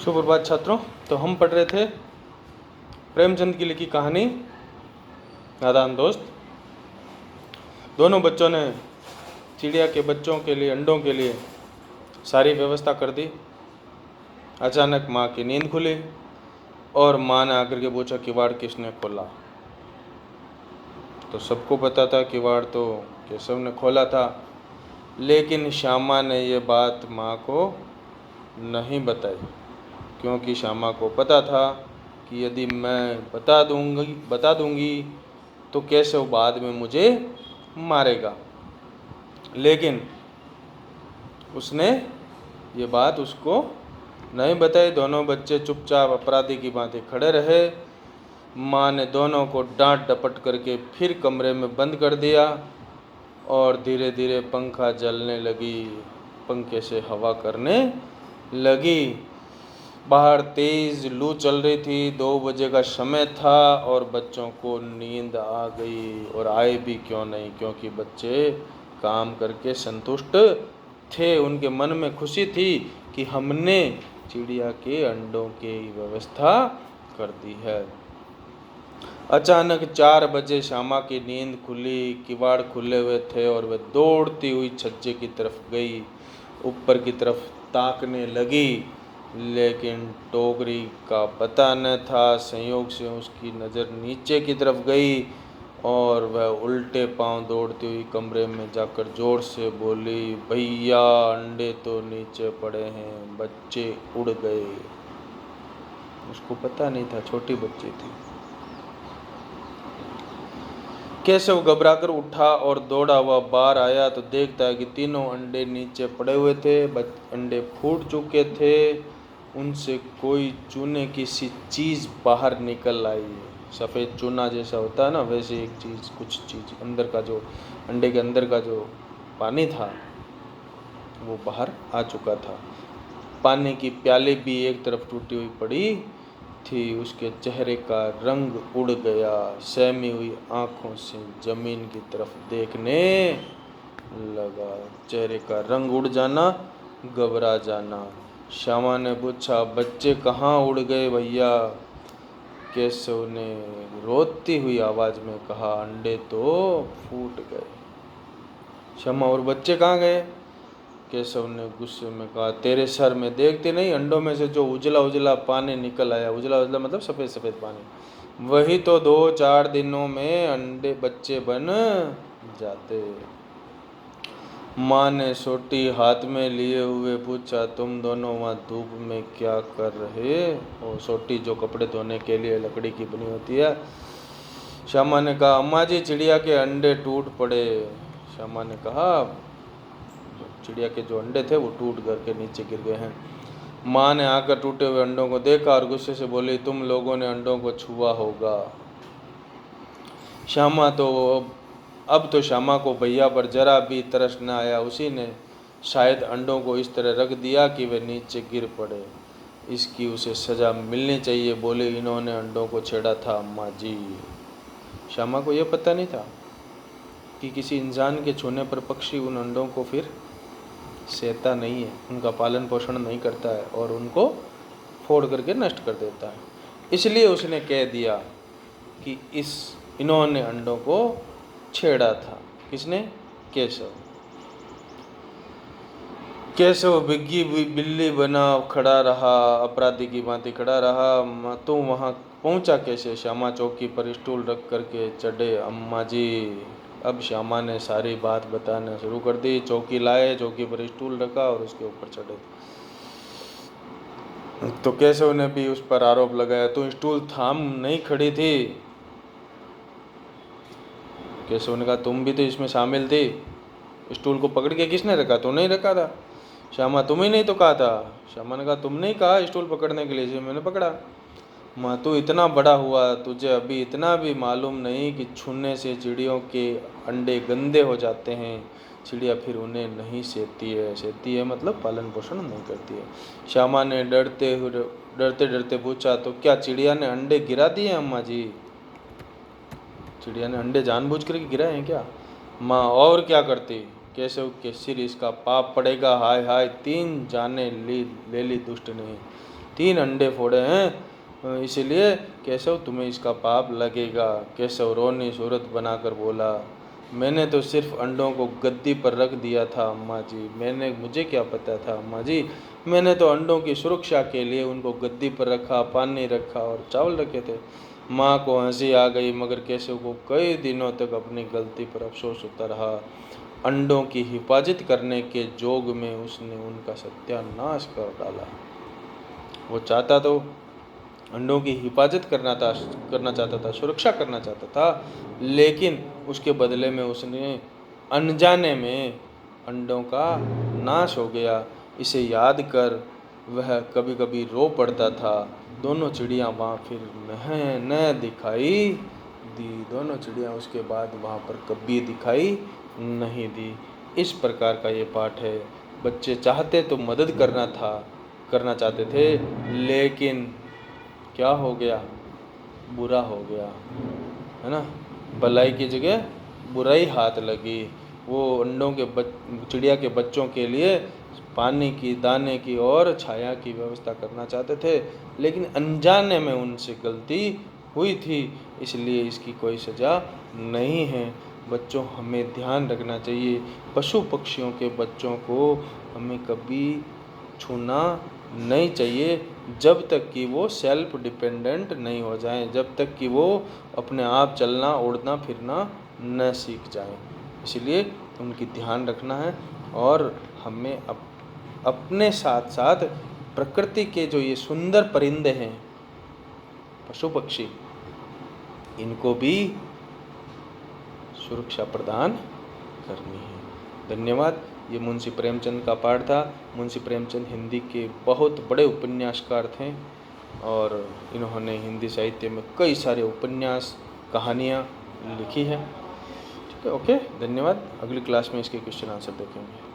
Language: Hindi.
सुप्रभात छात्रों। तो हम पढ़ रहे थे प्रेमचंद की लिखी कहानी नादान दोस्त। दोनों बच्चों ने चिड़िया के बच्चों के लिए अंडों के लिए सारी व्यवस्था कर दी। अचानक माँ की नींद खुली और माँ ने आकर के पूछा किवाड़ किसने खोला। तो सबको पता था किवाड़ तो केशव ने खोला था, लेकिन श्यामा ने ये बात माँ को नहीं बताई, क्योंकि श्यामा को पता था कि यदि मैं बता दूंगी तो केशव बाद में मुझे मारेगा। लेकिन उसने ये बात उसको नहीं बताई। दोनों बच्चे चुपचाप अपराधी की भांति खड़े रहे। माँ ने दोनों को डांट डपट करके फिर कमरे में बंद कर दिया और धीरे धीरे पंखा जलने लगी, पंखे से हवा करने लगी। बाहर तेज लू चल रही थी। 2 बजे का समय था और बच्चों को नींद आ गई, और आए भी क्यों नहीं, क्योंकि बच्चे काम करके संतुष्ट थे। उनके मन में खुशी थी कि हमने चिड़िया के अंडों की व्यवस्था कर दी है। अचानक 4 बजे श्यामा की नींद खुली। किवाड़ खुले हुए थे और वह दौड़ती हुई छज्जे की तरफ गई, ऊपर की तरफ ताकने लगी, लेकिन टोकरी का पता न था। संयोग से उसकी नज़र नीचे की तरफ गई और वह उल्टे पांव दौड़ती हुई कमरे में जाकर जोर से बोली, भैया अंडे तो नीचे पड़े हैं, बच्चे उड़ गए। उसको पता नहीं था, छोटी बच्ची थी। केशव घबराकर उठा और दौड़ा हुआ बाहर आया तो देखता है कि तीनों अंडे नीचे पड़े हुए थे। अंडे फूट चुके थे, उनसे कोई चूने की सी चीज़ बाहर निकल आई। सफ़ेद चूना जैसा होता है ना, वैसे एक चीज़, कुछ चीज़ अंदर का, जो अंडे के अंदर का जो पानी था वो बाहर आ चुका था। पानी की प्याली भी एक तरफ टूटी हुई पड़ी थी। उसके चेहरे का रंग उड़ गया। सहमी हुई आंखों से जमीन की तरफ देखने लगा। चेहरे का रंग उड़ जाना, घबरा जाना। श्यामा ने पूछा, बच्चे कहाँ उड़ गए भैया? केशव ने रोती हुई आवाज में कहा, अंडे तो फूट गए। श्यामा, और बच्चे कहाँ गए? केशव ने गुस्से में कहा, तेरे सर में देखते नहीं, अंडों में से जो उजला उजला पानी निकल आया, उजला उजला मतलब सफ़ेद सफ़ेद पानी, वही तो 2-4 दिनों में अंडे बच्चे बन जाते। माँ ने सोटी हाथ में लिए हुए पूछा, तुम दोनों वहाँ धूप में क्या कर रहे हो? सोटी जो कपड़े धोने के लिए लकड़ी की बनी होती है। श्यामा ने कहा, अम्मा जी चिड़िया के अंडे टूट पड़े। श्यामा ने कहा, चिड़िया के जो अंडे थे वो टूट करके नीचे गिर गए हैं। माँ ने आकर टूटे हुए अंडों को देखा और गुस्से से बोली, तुम लोगों ने अंडों को छुआ होगा। श्यामा तो अब तो श्यामा को भैया पर जरा भी तरस न आया। उसी ने शायद अंडों को इस तरह रख दिया कि वे नीचे गिर पड़े। इसकी उसे सज़ा मिलनी चाहिए। बोले, इन्होंने अंडों को छेड़ा था अम्मा जी। श्यामा को यह पता नहीं था कि किसी इंसान के छूने पर पक्षी उन अंडों को फिर सेता नहीं है, उनका पालन पोषण नहीं करता है और उनको फोड़ करके नष्ट कर देता है। इसलिए उसने कह दिया कि इन्होंने अंडों को छेड़ा था। किसने? केशव। केशव बिग्गी बिल्ली बना खड़ा रहा, अपराधी की भांति खड़ा रहा। तू वहाँ पहुँचा कैसे? श्यामा चौकी पर स्टूल रख करके चढ़े। अम्मा जी। अब श्यामा ने सारी बात बताना शुरू कर दी। चौकी लाए, चौकी पर स्टूल रखा और उसके ऊपर चढ़े। तो केशव ने भी उस पर आरोप लगाया, तू स्टूल थाम नहीं खड़ी थी? केशव ने कहा, तुम भी तो इसमें शामिल थी। स्टूल को पकड़ के किसने रखा? तो नहीं रखा था। श्यामा, तुम ही नहीं तो कहा था। श्यामा ने कहा, तुमने ही कहा स्टूल पकड़ने के लिए, इसे मैंने पकड़ा। माँ, तू इतना बड़ा हुआ, तुझे अभी इतना भी मालूम नहीं कि छूने से चिड़ियों के अंडे गंदे हो जाते हैं। चिड़िया फिर उन्हें नहीं सेती है मतलब पालन पोषण नहीं करती है। श्यामा ने डरते डरते पूछा, तो क्या चिड़िया ने अंडे गिरा दिए अम्मा जी? चिड़िया ने अंडे जानबूझ कर गिराए हैं क्या? माँ, और क्या करती? केशव के सिर इसका पाप पड़ेगा। हाय हाय, 3 जाने ले ली दुष्ट ने। 3 अंडे फोड़े हैं, इसलिए केशव तुम्हें इसका पाप लगेगा। केशव रोनी सूरत बनाकर बोला, मैंने तो सिर्फ अंडों को गद्दी पर रख दिया था अम्मा जी, मुझे क्या पता था अम्मा जी, मैंने तो अंडों की सुरक्षा के लिए उनको गद्दी पर रखा, पानी रखा और चावल रखे थे। माँ को हंसी आ गई, मगर केशव को कई दिनों तक अपनी गलती पर अफसोस होता रहा। अंडों की हिफाजत करने के जोग में उसने उनका सत्यानाश कर डाला। वो चाहता तो अंडों की हिफाजत करना चाहता था, सुरक्षा करना चाहता था, लेकिन उसके बदले में उसने अनजाने में अंडों का नाश हो गया। इसे याद कर वह कभी कभी रो पड़ता था। दोनों चिड़िया वहाँ फिर न दिखाई दी। दोनों चिड़िया उसके बाद वहाँ पर कभी दिखाई नहीं दी। इस प्रकार का ये पाठ है। बच्चे चाहते तो मदद करना चाहते थे, लेकिन क्या हो गया, बुरा हो गया, है ना। भलाई की जगह बुराई हाथ लगी। वो अंडों के चिड़िया के बच्चों के लिए पानी की, दाने की और छाया की व्यवस्था करना चाहते थे, लेकिन अनजाने में उनसे गलती हुई थी, इसलिए इसकी कोई सज़ा नहीं है। बच्चों, हमें ध्यान रखना चाहिए, पशु पक्षियों के बच्चों को हमें कभी छूना नहीं चाहिए जब तक कि वो सेल्फ डिपेंडेंट नहीं हो जाएं, जब तक कि वो अपने आप चलना, उड़ना, फिरना न सीख जाएं। इसलिए उनकी ध्यान रखना है, और हमें अपने साथ साथ प्रकृति के जो ये सुंदर परिंदे हैं, पशु पक्षी, इनको भी सुरक्षा प्रदान करनी है। धन्यवाद। ये मुंशी प्रेमचंद का पाठ था। मुंशी प्रेमचंद हिंदी के बहुत बड़े उपन्यासकार थे, और इन्होंने हिंदी साहित्य में कई सारे उपन्यास, कहानियाँ लिखी है। ठीक है, ओके, धन्यवाद। अगली क्लास में इसके क्वेश्चन आंसर देखेंगे।